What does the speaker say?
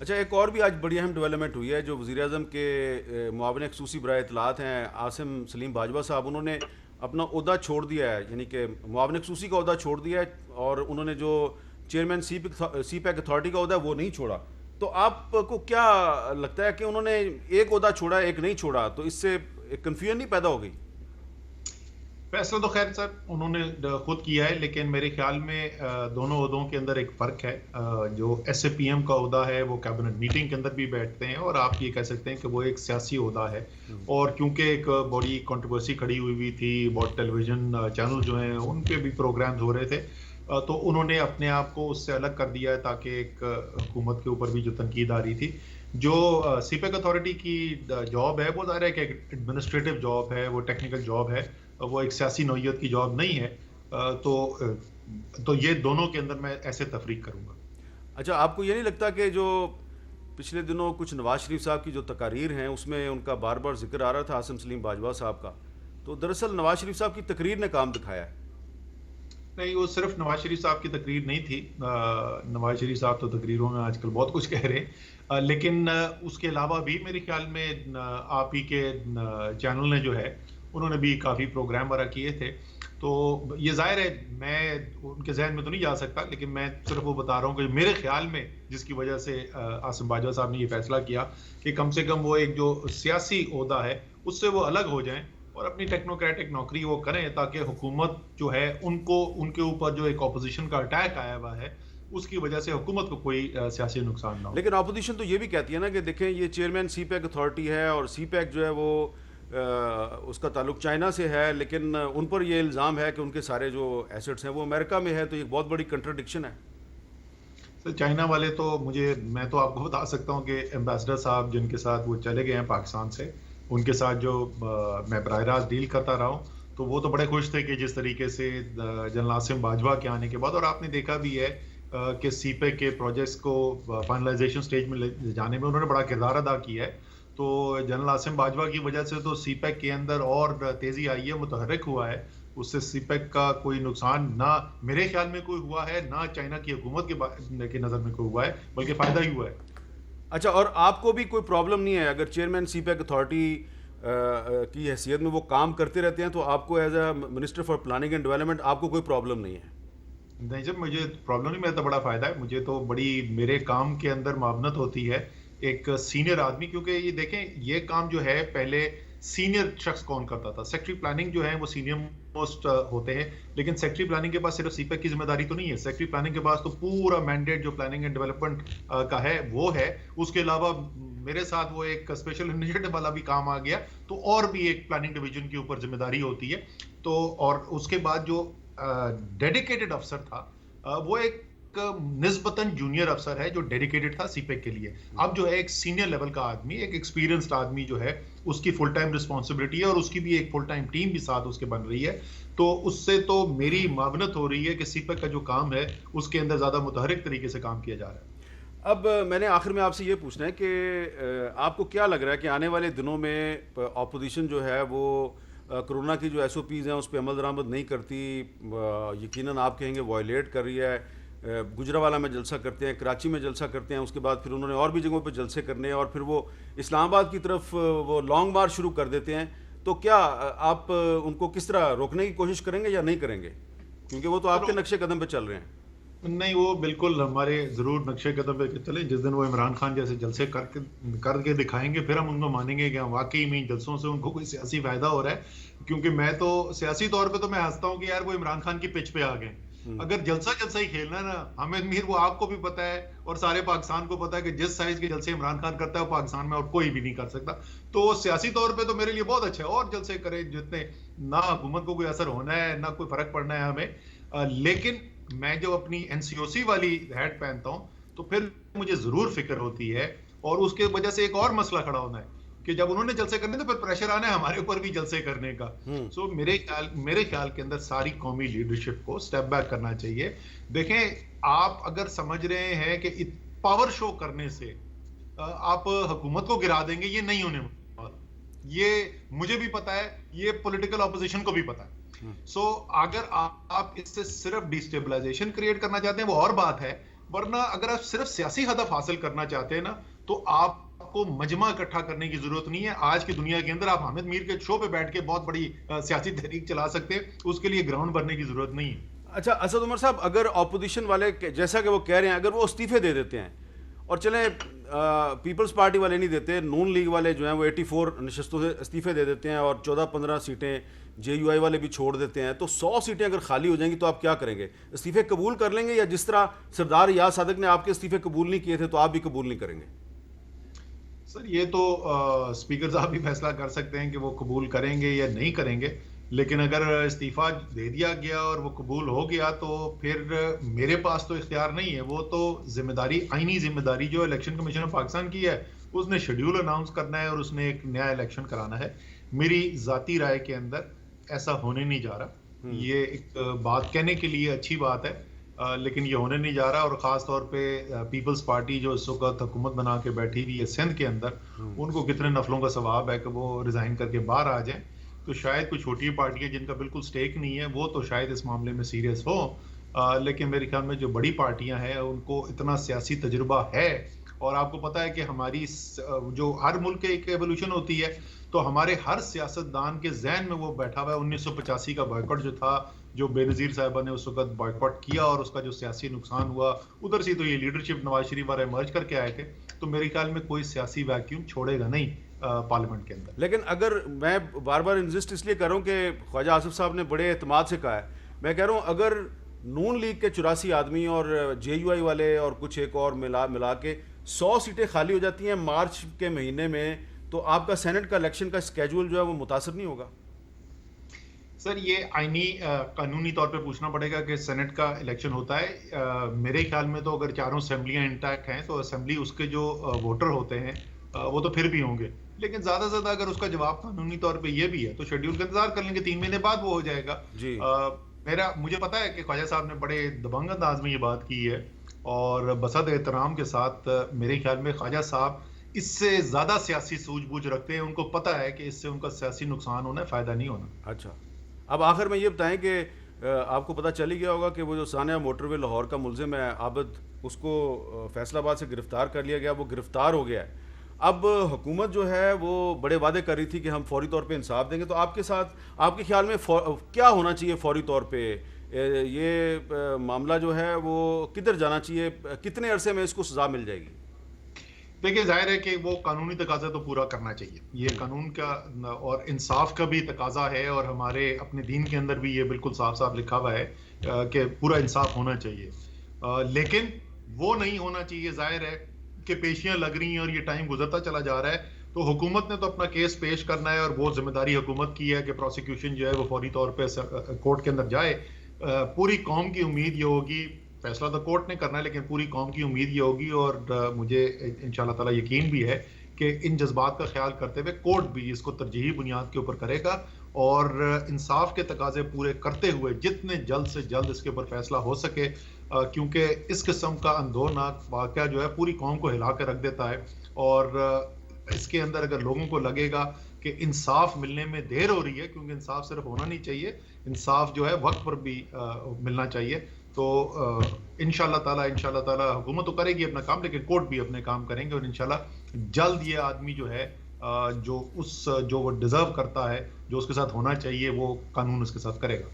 اچھا، ایک اور بھی آج بڑی اہم ڈیولپمنٹ ہوئی ہے، جو وزیر اعظم کے معاون خصوصی برائے اطلاعات ہیں عاصم سلیم باجوہ صاحب، انہوں نے اپنا عہدہ چھوڑ دیا ہے، یعنی کہ معاون خصوصی کا عہدہ چھوڑ دیا ہے، اور انہوں نے جو چیئرمین سی پیک اتھارٹی کا عہدہ ہے وہ نہیں چھوڑا. تو آپ کو کیا لگتا ہے کہ انہوں نے ایک عہدہ چھوڑا ایک نہیں چھوڑا، تو اس سے ایک کنفیوژن نہیں پیدا ہو گئی؟ فیصلہ تو خیر سر انہوں نے خود کیا ہے، لیکن میرے خیال میں دونوں عہدوں کے اندر ایک فرق ہے. جو ایس اے پی ایم کا عہدہ ہے وہ کیبنٹ میٹنگ کے اندر بھی بیٹھتے ہیں، اور آپ یہ کہہ سکتے ہیں کہ وہ ایک سیاسی عہدہ ہے. اور کیونکہ ایک بڑی کنٹروورسی کھڑی ہوئی تھی، بہت ٹیلی ویژن چینل جو ہیں ان پہ بھی پروگرامز ہو رہے تھے، تو انہوں نے اپنے آپ کو اس سے الگ کر دیا ہے تاکہ ایک حکومت کے اوپر بھی جو تنقید آ رہی تھی. جو سی پیک اتھارٹی کی جاب ہے وہ ظاہر ہے کہ ایڈمنسٹریٹو جاب ہے، وہ ٹیکنیکل جاب ہے، وہ ایک سیاسی نوعیت کی جاب نہیں ہے. تو تو یہ دونوں کے اندر میں ایسے تفریق کروں گا. اچھا، آپ کو یہ نہیں لگتا کہ جو پچھلے دنوں کچھ نواز شریف صاحب کی جو تقاریر ہیں اس میں ان کا بار بار ذکر آ رہا تھا عاصم سلیم باجوہ صاحب کا، تو دراصل نواز شریف صاحب کی تقریر نے کام دکھایا ہے؟ نہیں، وہ صرف نواز شریف صاحب کی تقریر نہیں تھی. نواز شریف صاحب تو تقریروں میں آج کل بہت کچھ کہہ رہے ہیں، لیکن اس کے علاوہ بھی میرے خیال میں آپ ہی کے چینل نے جو ہے انہوں نے بھی کافی پروگرام وغیرہ کیے تھے. تو یہ ظاہر ہے میں ان کے ذہن میں تو نہیں جا سکتا، لیکن میں صرف وہ بتا رہا ہوں کہ میرے خیال میں جس کی وجہ سے عاصم باجوہ صاحب نے یہ فیصلہ کیا کہ کم سے کم وہ ایک جو سیاسی عہدہ ہے اس سے وہ الگ ہو جائیں اور اپنی ٹیکنوکریٹک نوکری وہ کریں، تاکہ حکومت جو ہے ان کے اوپر جو ایک اپوزیشن کا اٹیک آیا ہوا ہے اس کی وجہ سے حکومت کو کوئی سیاسی نقصان نہ ہو. لیکن اپوزیشن تو یہ بھی کہتی ہے نا کہ دیکھیں یہ چیئرمین سی پیک اتھارٹی ہے، اور سی پیک جو ہے وہ اس کا تعلق چائنا سے ہے، لیکن ان پر یہ الزام ہے کہ ان کے سارے جو ایسٹس ہیں وہ امریکہ میں ہے، تو یہ بہت بڑی کنٹرڈکشن ہے. سر چائنا والے تو میں تو آپ کو بتا سکتا ہوں کہ ایمبیسڈر صاحب جن کے ساتھ وہ چلے گئے ہیں پاکستان سے، ان کے ساتھ جو میں براہ راست ڈیل کرتا رہا ہوں، تو وہ تو بڑے خوش تھے کہ جس طریقے سے جنرل عاصم باجوہ کے آنے کے بعد، اور آپ نے دیکھا بھی ہے کہ سی پیک کے پروجیکٹس کو فائنلائزیشن سٹیج میں لے جانے میں انہوں نے بڑا کردار ادا کیا ہے. تو جنرل عاصم باجوہ کی وجہ سے تو سی پیک کے اندر اور تیزی آئی ہے، متحرک ہوا ہے. اس سے سی پیک کا کوئی نقصان نہ میرے خیال میں کوئی ہوا ہے، نہ چائنا کی حکومت کے نظر میں کوئی ہوا ہے، بلکہ فائدہ ہی ہوا ہے. اچھا، اور آپ کو بھی کوئی پرابلم نہیں ہے اگر چیئرمین سی پیک اتھارٹی کی حیثیت میں وہ کام کرتے رہتے ہیں، تو آپ کو as a minister for planning and development آپ کو کوئی پرابلم نہیں ہے؟ نہیں جب مجھے پرابلم نہیں، میرا تو بڑا فائدہ ہے. مجھے تو بڑی میرے کام کے اندر معاونت ہوتی ہے ایک سینئر آدمی، کیونکہ یہ دیکھیں یہ کام جو ہے پہلے سینئر شخص کون کرتا تھا. سیکٹری پلاننگ جو ہے وہ سینئر موسٹ ہوتے ہیں، لیکن سیکٹری پلاننگ کے پاس صرف سی پیک کی ذمہ داری تو نہیں ہے. سیکٹری پلاننگ کے پاس تو پورا مینڈیٹ جو پلاننگ اینڈ ڈیولپمنٹ کا ہے وہ ہے. اس کے علاوہ میرے ساتھ وہ ایک اسپیشل انیشیٹو والا بھی کام آ گیا، تو اور بھی ایک پلاننگ ڈویژن کے اوپر ذمہ داری ہوتی ہے. تو اور اس کے بعد جو ڈیڈیکیٹڈ افسر تھا وہ ایک نسبتاً جونیئر افسر ہے جو ڈیڈیکیٹڈ تھا سی پیک کے لیے. اب جو ہے ایک سینئر لیول کا آدمی، ایک ایکسپیرینسڈ آدمی جو ہے اس کی فل ٹائم رسپانسبلٹی ہے، اور اس کی بھی ایک فل ٹائم ٹیم بھی ساتھ اس کے بن رہی ہے. تو اس سے تو میری معاونت ہو رہی ہے کہ سی پیک کا جو کام ہے اس کے اندر زیادہ متحرک طریقے سے کام کیا جا رہا ہے. اب میں نے آخر میں آپ سے یہ پوچھنا ہے کہ آپ کو کیا لگ رہا ہے کہ آنے والے دنوں میں اپوزیشن جو ہے وہ کرونا کی جو ایس او پیز ہیں اس پہ عمل درآمد نہیں کرتی، یقیناً آپ کہیں گے وائلیٹ کر رہی ہے. گجرانوالہ میں جلسہ کرتے ہیں، کراچی میں جلسہ کرتے ہیں، اس کے بعد پھر انہوں نے اور بھی جگہوں پہ جلسے کرنے ہیں، اور پھر وہ اسلام آباد کی طرف وہ لانگ مارچ شروع کر دیتے ہیں. تو کیا آپ ان کو کس طرح روکنے کی کوشش کریں گے یا نہیں کریں گے؟ کیونکہ وہ تو آپ کے نقشے قدم پہ چل رہے ہیں. نہیں، وہ بالکل ہمارے ضرور نقشے قدم پہ چلے. جس دن وہ عمران خان جیسے جلسے کر کے دکھائیں گے پھر ہم ان کو مانیں گے کہ واقعی میں جلسوں سے ان کو کوئی سیاسی فائدہ ہو رہا ہے. کیونکہ میں تو سیاسی طور پہ تو میں ہنستا ہوں کہ یار وہ عمران خان کی پچ پہ آ گئے. اگر جلسہ ہی کھیلنا ہے نا ہمیں میر، وہ آپ کو بھی پتا ہے اور سارے پاکستان کو پتا ہے کہ جس سائز کے جلسے عمران خان کرتا ہے وہ پاکستان میں اور کوئی بھی نہیں کر سکتا. تو سیاسی طور پہ تو میرے لیے بہت اچھا ہے، اور جلسے کرے جتنے، نہ حکومت کو کوئی اثر ہونا ہے نہ کوئی فرق پڑنا ہے ہمیں. لیکن میں جو اپنی این سی او سی والی ہیٹ پہنتا ہوں تو پھر مجھے ضرور فکر ہوتی ہے، اور اس کے وجہ سے ایک اور مسئلہ کھڑا ہونا ہے کہ جب انہوں نے جلسے کرنے تو پھر پریشر آنا ہے ہمارے اوپر بھی جلسے کرنے کا. سو میرے خیال کے اندر ساری قومی لیڈرشپ کو سٹیپ بیک کرنا چاہیے. دیکھیں آپ اگر سمجھ رہے ہیں کہ پاور شو کرنے سے آپ حکومت کو گرا دیں گے، یہ نہیں ہونے والا. یہ مجھے بھی پتا ہے، یہ پولیٹیکل اپوزیشن کو بھی پتا ہے. سو اگر آپ اس سے صرف ڈیسٹیبلائزیشن کریٹ کرنا چاہتے ہیں وہ اور بات ہے، ورنہ اگر آپ صرف سیاسی ہدف حاصل کرنا چاہتے ہیں نا تو آپ کو مجمع اکٹھا کرنے کی ضرورت نہیں ہے. آج کی دنیا کے اندر آپ حامد میر کے شو پہ بیٹھ کے بہت بڑی سیاسی تحریک چلا سکتے ہیں, اس کے لیے گراؤنڈ بھرنے کی ضرورت نہیں ہے. اچھا اسد عمر صاحب, اگر اپوزیشن والے جیسا کہ وہ کہہ رہے ہیں, اگر وہ استعفے دے دیتے ہیں, اور چلیں پیپلز پارٹی والے نہیں دیتے, نون لیگ والے جو ہیں وہ 84 نشستوں سے استعفے دے دیتے ہیں اور 14-15 سیٹیں جے یو آئی والے بھی چھوڑ دیتے ہیں, تو 100 سیٹیں اگر خالی ہو جائیں گی تو آپ کیا کریں گے؟ استعفے قبول کر لیں گے, یا جس طرح سردار یاز صادق نے آپ کے استعفے قبول نہیں کیے تھے تو آپ بھی قبول نہیں کریں گے؟ سر یہ تو اسپیکر صاحب بھی فیصلہ کر سکتے ہیں کہ وہ قبول کریں گے یا نہیں کریں گے, لیکن اگر استعفیٰ دے دیا گیا اور وہ قبول ہو گیا تو پھر میرے پاس تو اختیار نہیں ہے. وہ تو ذمہ داری, آئینی ذمہ داری جو الیکشن کمیشن آف پاکستان کی ہے, اس نے شیڈیول اناؤنس کرنا ہے اور اس نے ایک نیا الیکشن کرانا ہے. میری ذاتی رائے کے اندر ایسا ہونے نہیں جا رہا. یہ ایک بات کہنے کے لیے اچھی بات ہے, لیکن یہ ہونے نہیں جا رہا. اور خاص طور پہ پیپلز پارٹی جو اس وقت حکومت بنا کے بیٹھی ہوئی ہے سندھ کے اندر, ان کو کتنے نفلوں کا ثواب ہے کہ وہ ریزائن کر کے باہر آ جائیں. تو شاید کچھ چھوٹی پارٹیاں جن کا بالکل سٹیک نہیں ہے وہ تو شاید اس معاملے میں سیریس ہو, لیکن میرے خیال میں جو بڑی پارٹیاں ہیں ان کو اتنا سیاسی تجربہ ہے. اور آپ کو پتا ہے کہ ہماری جو ہر ملک کے ایک ایوولوشن ہوتی ہے, تو ہمارے ہر سیاستدان کے ذہن میں وہ بیٹھا ہوا ہے 1985 کا بائیکاٹ جو تھا, جو بے نظیر صاحبہ نے اس وقت بائیکاٹ کیا اور اس کا جو سیاسی نقصان ہوا, ادھر سے تو یہ لیڈرشپ نواز شریف والے ایمرج کر کے آئے تھے. تو میرے خیال میں کوئی سیاسی ویکیوم چھوڑے گا نہیں پارلیمنٹ کے اندر. لیکن اگر میں بار بار انزسٹ اس لیے کر رہا ہوں کہ خواجہ آصف صاحب نے بڑے اعتماد سے کہا ہے, میں کہہ رہا ہوں اگر نون لیگ کے 84 آدمی اور جے یو آئی والے اور کچھ ایک اور ملا کے 100 سیٹیں خالی ہو جاتی ہیں مارچ کے مہینے میں, تو آپ کا سینٹ کا الیکشن کا اسکیجول جو ہے وہ متاثر نہیں ہوگا؟ سر یہ آئینی قانونی طور پہ پوچھنا پڑے گا کہ سینٹ کا الیکشن ہوتا ہے. میرے خیال میں تو اگر چاروں اسمبلیاں انٹیکٹ ہیں تو اسمبلی اس کے جو ووٹر ہوتے ہیں وہ تو پھر بھی ہوں گے, لیکن زیادہ سے زیادہ اگر اس کا جواب قانونی طور پہ یہ بھی ہے تو شیڈیول کا انتظار کر لیں گے, 3 مہینے بعد وہ ہو جائے گا. جی مجھے پتا ہے کہ خواجہ صاحب نے بڑے دبنگ انداز میں یہ بات کی ہے, اور بسد احترام کے ساتھ میرے خیال میں خواجہ صاحب اس سے زیادہ سیاسی سوجھ بوجھ رکھتے ہیں. ان کو پتا ہے کہ اس سے ان کا سیاسی نقصان ہونا ہے, فائدہ نہیں ہونا. اچھا, اب آخر میں یہ بتائیں کہ آپ کو پتہ چل ہی گیا ہوگا کہ وہ جو ثانیہ موٹر وے لاہور کا ملزم ہے عابد, اس کو فیصل آباد سے گرفتار کر لیا گیا, وہ گرفتار ہو گیا ہے. اب حکومت جو ہے وہ بڑے وعدے کر رہی تھی کہ ہم فوری طور پہ انصاف دیں گے, تو آپ کے ساتھ آپ کے خیال میں کیا ہونا چاہیے فوری طور پہ؟ یہ معاملہ جو ہے وہ کدھر جانا چاہیے, کتنے عرصے میں اس کو سزا مل جائے گی؟ دیکھیں ظاہر ہے کہ وہ قانونی تقاضا تو پورا کرنا چاہیے, یہ قانون کا اور انصاف کا بھی تقاضا ہے, اور ہمارے اپنے دین کے اندر بھی یہ بالکل صاف صاف لکھا ہوا ہے کہ پورا انصاف ہونا چاہیے. لیکن وہ نہیں ہونا چاہیے, ظاہر ہے کہ پیشیاں لگ رہی ہیں اور یہ ٹائم گزرتا چلا جا رہا ہے, تو حکومت نے تو اپنا کیس پیش کرنا ہے, اور وہ ذمہ داری حکومت کی ہے کہ پروسیکیوشن جو ہے وہ فوری طور پہ کورٹ کے اندر جائے. پوری قوم کی امید یہ ہوگی, فیصلہ تو کورٹ نے کرنا ہے, لیکن پوری قوم کی امید یہ ہوگی, اور مجھے انشاءاللہ تعالی یقین بھی ہے کہ ان جذبات کا خیال کرتے ہوئے کورٹ بھی اس کو ترجیحی بنیاد کے اوپر کرے گا, اور انصاف کے تقاضے پورے کرتے ہوئے جتنے جلد سے جلد اس کے اوپر فیصلہ ہو سکے, کیونکہ اس قسم کا اندھوناک واقعہ جو ہے پوری قوم کو ہلا کے رکھ دیتا ہے. اور اس کے اندر اگر لوگوں کو لگے گا کہ انصاف ملنے میں دیر ہو رہی ہے, کیونکہ انصاف صرف ہونا نہیں چاہیے, انصاف جو ہے وقت پر بھی ملنا چاہیے, تو انشاءاللہ تعالی حکومت تو کرے گی اپنا کام, لیکن کورٹ بھی اپنے کام کریں گے, اور انشاءاللہ جلد یہ آدمی جو ہے جو وہ ڈیزرو کرتا ہے, جو اس کے ساتھ ہونا چاہیے, وہ قانون اس کے ساتھ کرے گا.